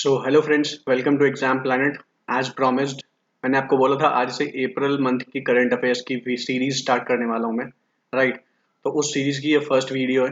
So hello friends, welcome to exam planet. As promised मैंने आपको बोला था आज से अप्रैल मंथ की करंट अफेयर्स की सीरीज स्टार्ट करने वाला हूँ मैं। राइट, तो उस सीरीज की ये फर्स्ट वीडियो है,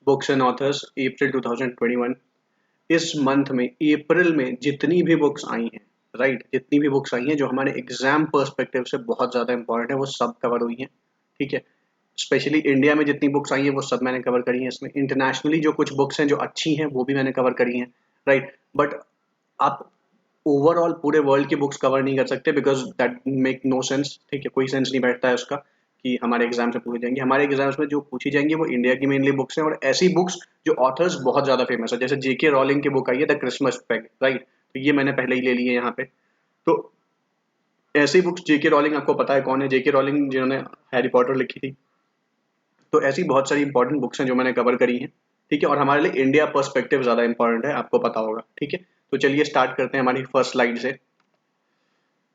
बुक्स एंड ऑथर्स अप्रैल 2021। इस मंथ में अप्रैल में जितनी भी बुक्स आई हैं, राइट, जितनी भी बुक्स आई हैं जो हमारे एग्जाम पर्सपेक्टिव से बहुत ज़्यादा इंपॉर्टेंट है वो सब कवर हुई हैं। ठीक है, स्पेशली इंडिया में जितनी बुक्स आई हैं वो सब मैंने कवर करी हैं। इसमें इंटरनेशनली जो कुछ बुक्स हैं जो अच्छी हैं वो भी मैंने कवर करी हैं। राइट, बट आप ओवरऑल पूरे वर्ल्ड की बुक्स कवर नहीं कर सकते because that make no sense. ठीक है, कोई सेंस नहीं बैठता है उसका कि हमारे एग्जाम से पूछी जाएंगी। हमारे एग्जाम्स में जो पूछी जाएंगी वो इंडिया की मेनली बुक्स हैं और ऐसी बुक्स जो ऑथर्स बहुत ज़्यादा फेमस है, जैसे जेके रॉलिंग की बुक आई है द क्रिसमस पेग। राइट, तो ये मैंने पहले ही ले ली है यहाँ पे। तो ऐसी बुक्स, जेके रॉलिंग आपको पता है कौन है, जेके रॉलिंग जिन्होंने हैरी पॉटर लिखी थी। तो ऐसी बहुत सारी इंपॉर्टेंट बुक्स हैं जो मैंने कवर करी हैं। ठीक है, और हमारे लिए इंडिया पर्सपेक्टिव ज़्यादा इंपॉर्टेंट है, आपको पता होगा। ठीक है, तो चलिए स्टार्ट करते हैं हमारी फर्स्ट स्लाइड से।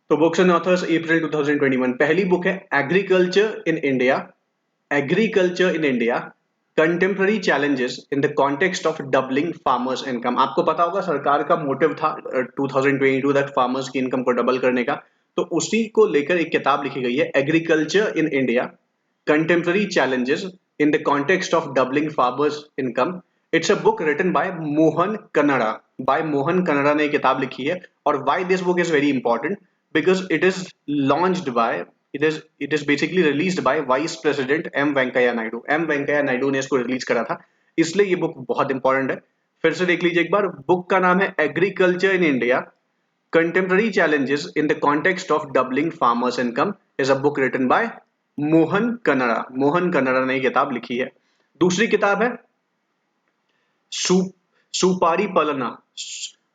तो बुक्स एंड ऑथर्स अप्रैल 2021, पहली बुक है agriculture in India. Agriculture in India, contemporary challenges in the context of doubling farmers income. आपको पता होगा सरकार का मोटिव था 2022 तक फार्मर्स की इनकम को डबल करने का। तो उसी को लेकर एक किताब लिखी गई है, agriculture in India, contemporary challenges in the context of doubling farmers income. It's a book written by Mohan Kanda. By Mohan Kanda ने किताब लिखी है। और why this book is very important, because it is launched by, it is basically released by vice president M Venkaiah Naidu. M Venkaiah Naidu ने इसको release करा था, इसलिए ये बुक बहुत इंपॉर्टेंट है। फिर से देख लीजिए एक बार, बुक का नाम है agriculture in India, contemporary challenges in the context of doubling farmers income. Is a book written by Mohan Kanda. Mohan Kanda ने ये किताब लिखी है। दूसरी किताब है Su- Supari Palana.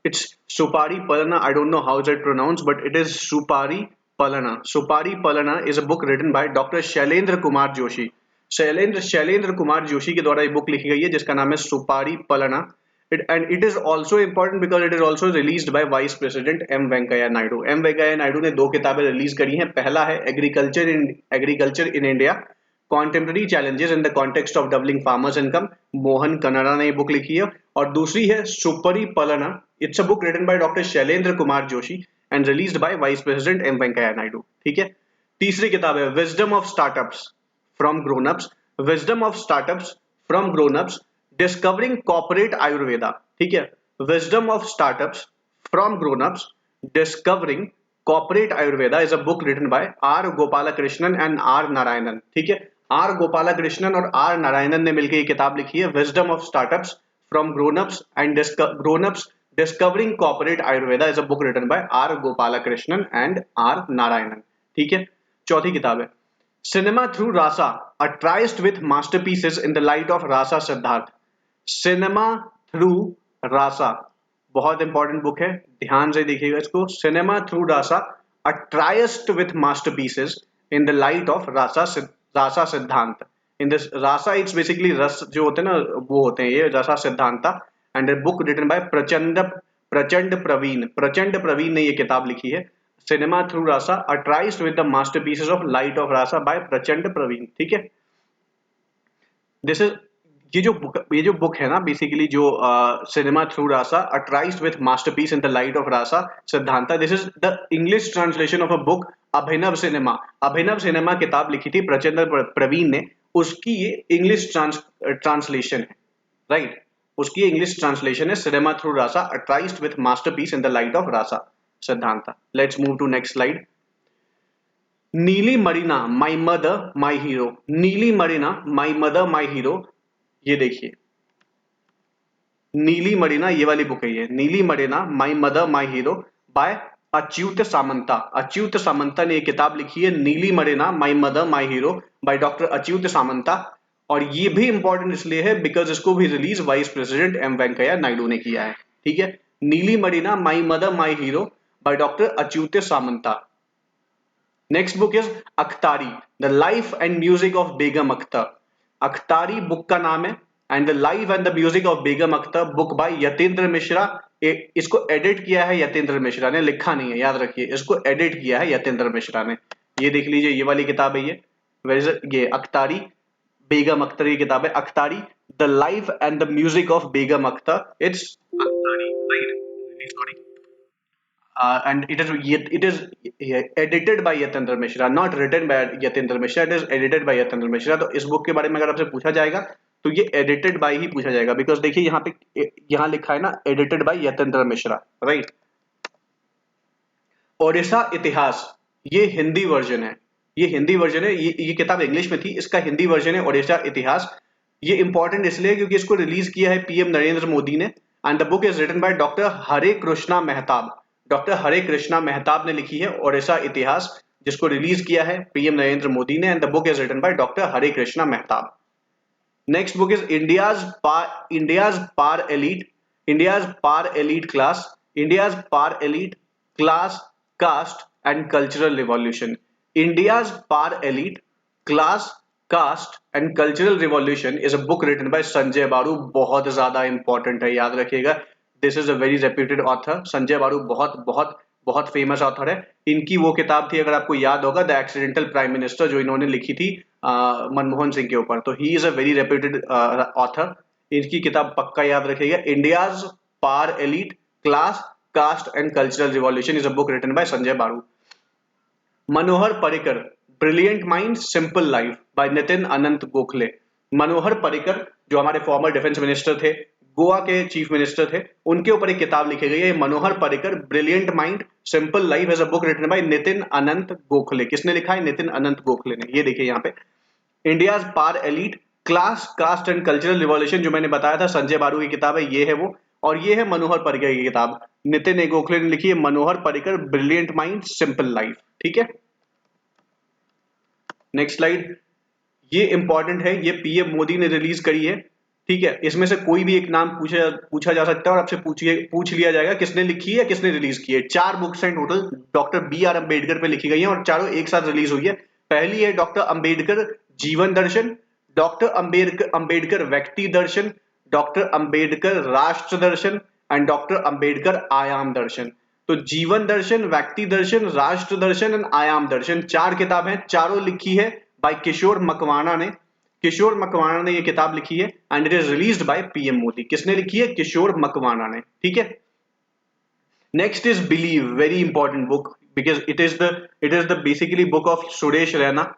It's Supari Palana. I don't know how is it pronounced, but it is Supari Palana. Supari Palana is a book written by Dr. Shailendra Kumar Joshi. Shailendra Kumar Joshi के द्वारा ये बुक लिखी गई है जिसका नाम है Supari Palana. It is also important because it is also released by vice president M Venkaiah Naidu. M Venkaiah Naidu ने दो किताबें रिलीज करी हैं। पहला है agriculture in India, contemporary challenges in the context of doubling farmers income. Mohan Kanda ने ये बुक लिखी है। और दूसरी है Supari Palana. It's a book written by doctor Shailendra Kumar Joshi and released by vice president M Venkaiah Naidu. ठीक है, तीसरी किताब है wisdom of startups from grown ups. Wisdom of startups from grown ups, discovering corporate Ayurveda. ठीक है, wisdom of startups from grown ups, discovering corporate Ayurveda is a book written by R Gopalakrishnan and R Narayanan. ठीक है, are Gopalakrishnan और are Narayanan ने मिलकर ये किताब लिखी है, wisdom of startups from grown ups and grown ups discovering corporate Ayurveda is a book written by R Gopalakrishnan and R Narayanan. ठीक है, चौथी किताब है cinema through Rasa, a tryst with masterpieces in the light of Rasa Siddhanta. Cinema through Rasa, बहुत important book है, ध्यान से देखिएगा इसको। Cinema through Rasa, a tryst with masterpieces in the light of Rasa Siddhanta. In this Rasa, it's basically रस जो होते हैं ना, वो होते हैं ये Rasa Siddhanta. And book written by Prachand Praveen ने ये किताब लिखी है, cinema through Rasa, a tryst with the masterpieces of light of Rasa by Prachand Praveen. ठीक है, दिस इज, ये जो बुक है ना, बेसिकली जो cinema through Rasa, a tryst with masterpiece in the light of Rasa Siddhanta, this is the English translation of a book Abhinav cinema. Abhinav cinema किताब लिखी थी प्रचंड प्रवीण ने, उसकी ये इंग्लिश ट्रांसलेशन है। राइट, उसकी इंग्लिश ट्रांसलेशन है cinema through Rasa, a tryst with masterpiece in the light of Rasa Siddhanta. Let's move to next slide. Neeli Marina, my mother my hero. नीली Marina, my mother my hero, ये देखिए नीली मरीना, ये वाली बुक है ये, Neeli Marina my mother my hero by Achyuta Samanta. Achyuta Samanta ने ये किताब लिखी है, Neeli Marina my mother my hero by doctor Achyuta Samanta. और ये भी इंपॉर्टेंट इसलिए है बिकॉज इसको भी release vice president M Venkaiah Naidu ने किया है। ठीक है, Neeli Marina my mother my hero by doctor Achyuta Samanta. Next book is Akhtari, the life and music of Begum Akhtar. अख्तारी book का नाम है, and the life and the music of Begum Akhtar, book by Yatendra Mishra. इसको एडिट किया है यतेंद्र मिश्रा ने, लिखा नहीं है, याद रखिए, इसको एडिट किया है यतेंद्र मिश्रा ने। ये देख लीजिए, ये वाली किताब है ये अख्तारी, बेगम अख्तर की किताब है Akhtari, the life and the music of Begum Akhtar. It's Akhtari, right, sorry. And it is edited by Yatindra Mishra, not written by Yatindra Mishra. It is edited by Yatindra Mishra. तो इस बुक के बारे में अगर आपसे पूछा जाएगा तो ये एडिटेड बाय ही पूछा जाएगा, बिकॉज देखिए यहाँ पे यहाँ लिखा है ना, edited by Yatendra Mishra, right. Odisha इतिहास, ये हिंदी वर्जन है, ये हिंदी वर्जन है, ये किताब इंग्लिश में थी, इसका हिंदी वर्जन है ओडिशा इतिहास। ये इंपॉर्टेंट इसलिए क्योंकि इसको रिलीज किया है पीएम नरेंद्र मोदी ने, and the book is written by doctor Hare Krishna Mahtab. Doctor Hare Krishna Mahtab ने लिखी है ओडिशा इतिहास, जिसको रिलीज किया है पीएम नरेंद्र मोदी ने, and the book is written by doctor Hare Krishna Mahtab. Next book is India's Par Elite Class, Caste and Cultural Revolution. India's Par Elite Class, Caste and Cultural Revolution is a book written by Sanjay Baru. बहुत ज्यादा important है, याद रखिएगा। This is a very reputed author. Sanjay बारू बहुत बहुत बहुत famous author है। इनकी वो किताब थी, अगर आपको याद होगा, द एक्सीडेंटल प्राइम मिनिस्टर, जो इन्होंने लिखी थी मनमोहन सिंह के ऊपर। तो he is a very reputed author. इनकी किताब पक्का याद रखिएगा, India's par elite class caste and cultural revolution is a book written by Sanjay Baru. Manohar Parrikar, brilliant mind simple life by Nitin Anant Gokhale. Manohar Parrikar जो हमारे फॉर्मर डिफेंस मिनिस्टर थे, गोवा के चीफ मिनिस्टर थे, उनके ऊपर एक किताब लिखी गई है, Manohar Parrikar brilliant mind simple life as a book written by Nitin Anant Gokhale. किसने लिखा है? नितिन अनंत गोखले ने। ये देखिए यहाँ पे India's par elite class caste and cultural revolution, जो मैंने बताया था संजय बारू की किताब है, ये है वो। और ये है मनोहर पर्रिकर की किताब, नितिन गोखले ने लिखी है, Manohar Parrikar brilliant mind simple life. ठीक है, नेक्स्ट स्लाइड। ये इंपॉर्टेंट है, ये पीएम मोदी ने रिलीज करी है। ठीक है, इसमें से कोई भी एक नाम पूछा जा सकता है और आपसे पूछ लिया जाएगा किसने लिखी है, किसने रिलीज की है। 4 बुक्स हैं total, doctor B R Ambedkar पे लिखी गई है और चारों एक साथ रिलीज हुई है। पहली है डॉक्टर अम्बेडकर जीवन दर्शन, डॉक्टर अम्बेडकर व्यक्ति दर्शन, डॉक्टर अम्बेडकर राष्ट्र दर्शन एंड डॉक्टर अम्बेडकर आयाम दर्शन। तो जीवन दर्शन, व्यक्ति दर्शन, राष्ट्र दर्शन एंड आयाम दर्शन, 4 किताब हैं, चारों लिखी है बाय किशोर मकवाना ने। किशोर मकवाना ने ये किताब लिखी है and it is released by PM Modi. किसने लिखी है? किशोर मकवाना ने। ठीक है, next is believe, very important book because it is the basically book of Suresh Raina.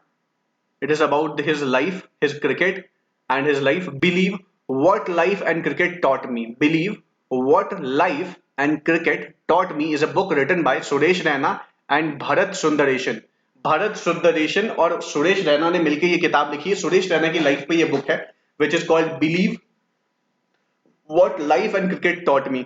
It is about his life, his cricket and his life. Believe what life and cricket taught me, believe what life and cricket taught me is a book written by Suresh Raina and Bharat Sundaresan. Bharat Sundaresan और सुरेश रैना ने मिलकर ये किताब लिखी है। सुरेश रैना की life पे ये बुक है, which is called believe what life and cricket taught me.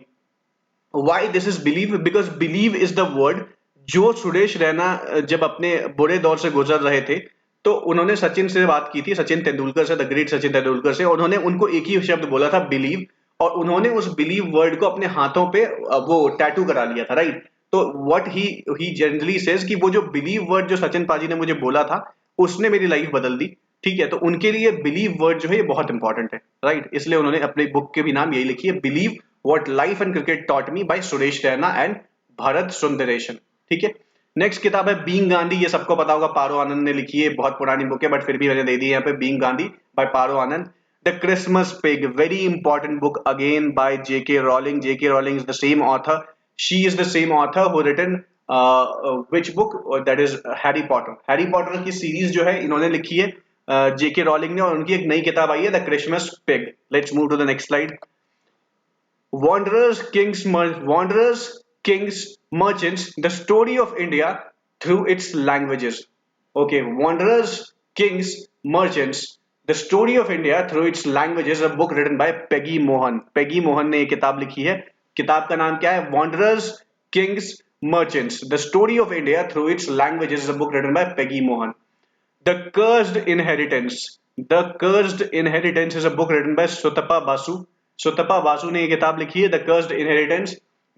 Why this is believe? Because believe is the word जो सुरेश रैना जब अपने बुरे दौर से गुजर रहे थे तो उन्होंने सचिन से बात की थी, सचिन तेंदुलकर से, द ग्रेट सचिन तेंदुलकर से। उन्होंने उनको एक ही शब्द बोला था, बिलीव, और उन्होंने उस बिलीव वर्ड को अपने हाथों पे वो टैटू करा लिया था, राइट। तो व्हाट ही जनरली सेज कि वो जो बिलीव वर्ड जो सचिन पाजी ने मुझे बोला था उसने मेरी लाइफ बदल दी। ठीक है, तो उनके लिए बिलीव वर्ड जो है ये बहुत इंपॉर्टेंट है, राइट। इसलिए उन्होंने अपने बुक के भी नाम यही लिखी है, believe what life and cricket taught me by Suresh Raina and Bharat Sundaresan. ठीक है, नेक्स्ट किताब है बीइंग गांधी। ये सबको पता होगा, पारो आनंद ने लिखी है, बहुत पुरानी बुक है बट फिर भी मैंने दे दी है यहाँ पे, being Gandhi by Paro Anand. The Christmas pig, very important book again by JK Rowling. JK Rowling is the same author, she is the same author who written which book, that is Harry Potter. Harry Potter की series जो है इन्होंने लिखी है जेके rolling ने, और उनकी एक नई किताब आई है the Christmas pig. Let's move to the next slide. Wanderers, Kings, Merchants, the story of India through its languages. Okay, Wanderers, Kings, Merchants, the story of India through its languages, a book written by Peggy Mohan. Peggy Mohan ने ये किताब लिखी है। किताब का नाम क्या है? Wanderers, Kings, Merchants, the story of India through its languages, is a book written by Peggy Mohan. The Cursed Inheritance. The Cursed Inheritance is a book written by Sutapa Basu. सुतपा बासु ने ये किताब लिखी है, the cursed inheritance.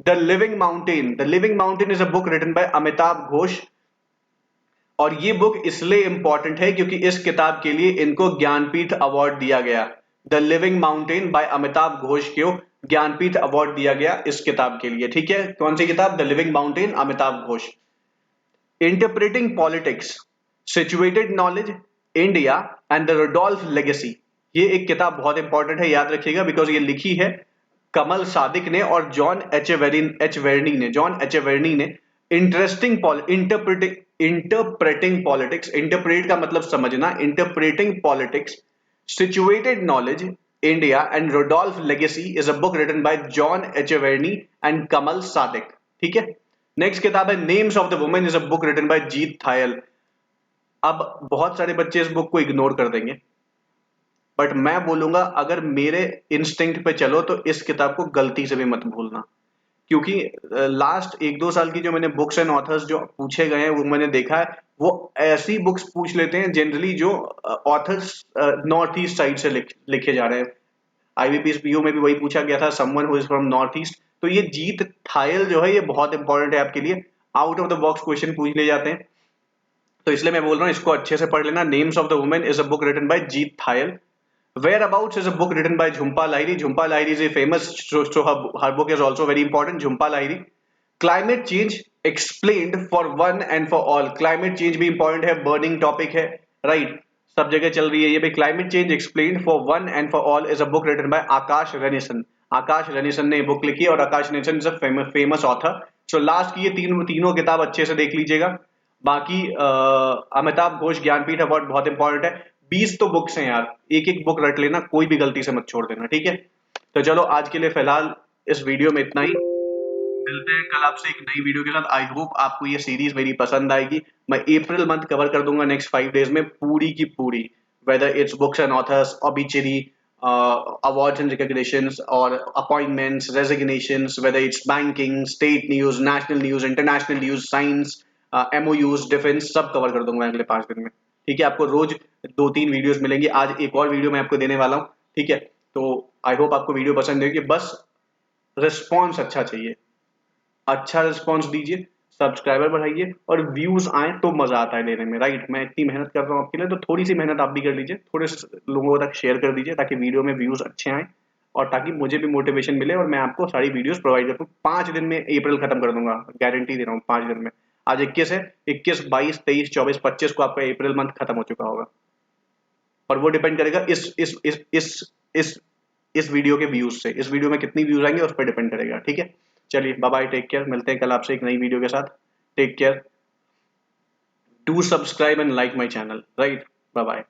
The living mountain, the living mountain is a book written by Amitav Ghosh. और ये book इसलिए important है क्योंकि इस किताब के लिए इनको ज्ञानपीठ अवार्ड दिया गया। The living mountain by Amitav Ghosh को ज्ञानपीठ अवार्ड दिया गया इस किताब के लिए। ठीक है, कौन सी किताब? The living mountain, Amitav Ghosh. Interpreting politics, situated knowledge, India and the Rudolph legacy. ये एक किताब बहुत इंपॉर्टेंट है, याद रखिएगा, बिकॉज ये लिखी है कमल सादिक ने और जॉन एच वेर्नी ने इंटरप्रेटिंग पॉलिटिक्स, इंटरप्रेट का मतलब समझना, interpreting politics, situated knowledge India and Rudolph legacy is a book written by John Echeverri and Kamal Sadiq. ठीक है। नेक्स्ट किताब है names of the women is a book written by Jeet Thayil. अब बहुत सारे बच्चे इस बुक को इग्नोर कर देंगे, बट मैं बोलूंगा अगर मेरे इंस्टिंक्ट पे चलो तो इस किताब को गलती से भी मत भूलना, क्योंकि लास्ट 1-2 साल की जो मैंने बुक्स एंड ऑथर्स जो पूछे गए हैं वो मैंने देखा है, वो ऐसी बुक्स पूछ लेते हैं जनरली जो ऑथर्स नॉर्थ ईस्ट साइड से लिखे जा रहे हैं। आईबीपीएस पीओ में भी वही पूछा गया था, someone who is from north east. तो ये जीत थायल जो है ये बहुत इंपॉर्टेंट है आपके लिए, out of the box question पूछ ले जाते हैं, तो इसलिए मैं बोल रहा हूँ इसको अच्छे से पढ़ लेना। Names of the women is a book written by Jeet Thayil. Whereabouts is a book written by Jhumpa Lahiri. Jhumpa Lahiri is a famous, so her book is also very important. Jhumpa Lahiri. Climate change explained for one and for all. Climate change भी important है, burning topic है, right? सब जगह चल रही है ये भी। Climate change explained for one and for all is a book written by आकाश रनिसन। आकाश रनिसन ने बुक लिखी और Aakash Ranison is a famous author. So last की ये तीनों किताब अच्छे से देख लीजिएगा। बाकी अमिताभ घोष ज्ञानपीठ अवार्ड बहुत इंपॉर्टेंट है। 20 तो बुक्स हैं यार, एक एक बुक रट लेना, कोई भी गलती से मत छोड़ देना, ठीक है। तो चलो आज के लिए फिलहाल इस वीडियो में इतना ही, मिलते हैं कल आपसे एक नई वीडियो के साथ। आई होप आपको ये सीरीज मेरी पसंद आएगी। मैं अप्रैल मंथ कवर कर दूंगा नेक्स्ट 5 डेज में पूरी की पूरी, whether it's books and authors, obituary, awards and recognitions और appointments, resignations, whether it's banking, state news, national news, international news, science, MOUs, defence, सब कवर कर दूंगा अगले 5 दिन में। ठीक है, आपको रोज 2-3 वीडियोस मिलेंगी। आज एक और वीडियो मैं आपको देने वाला हूँ, ठीक है। तो आई होप आपको वीडियो पसंद आएगी, बस रिस्पॉन्स अच्छा चाहिए, अच्छा रिस्पॉन्स दीजिए, सब्सक्राइबर बढ़ाइए और व्यूज आए तो मजा आता है लेने में, राइट। मैं इतनी मेहनत कर रहा हूँ आपके लिए, तो थोड़ी सी मेहनत आप भी कर लीजिए, थोड़े लोगों तक शेयर कर दीजिए ताकि वीडियो में व्यूज अच्छे आए और ताकि मुझे भी मोटिवेशन मिले और मैं आपको सारी वीडियोस प्रोवाइड कर दूँ। 5 दिन में अप्रैल खत्म कर दूंगा, गारंटी दे रहा हूँ। 5 दिन में, आज 21 है, 21, 22, 23, 24, 25 को आपका अप्रैल मंथ खत्म हो चुका होगा। और वो डिपेंड करेगा इस इस वीडियो के व्यूज से, इस वीडियो में कितनी व्यूज आएंगे उस पर डिपेंड करेगा, ठीक है। चलिए बाय बाय, टेक केयर, मिलते हैं कल आपसे एक नई वीडियो के साथ। Take care, do subscribe and like my channel, right. Bye bye.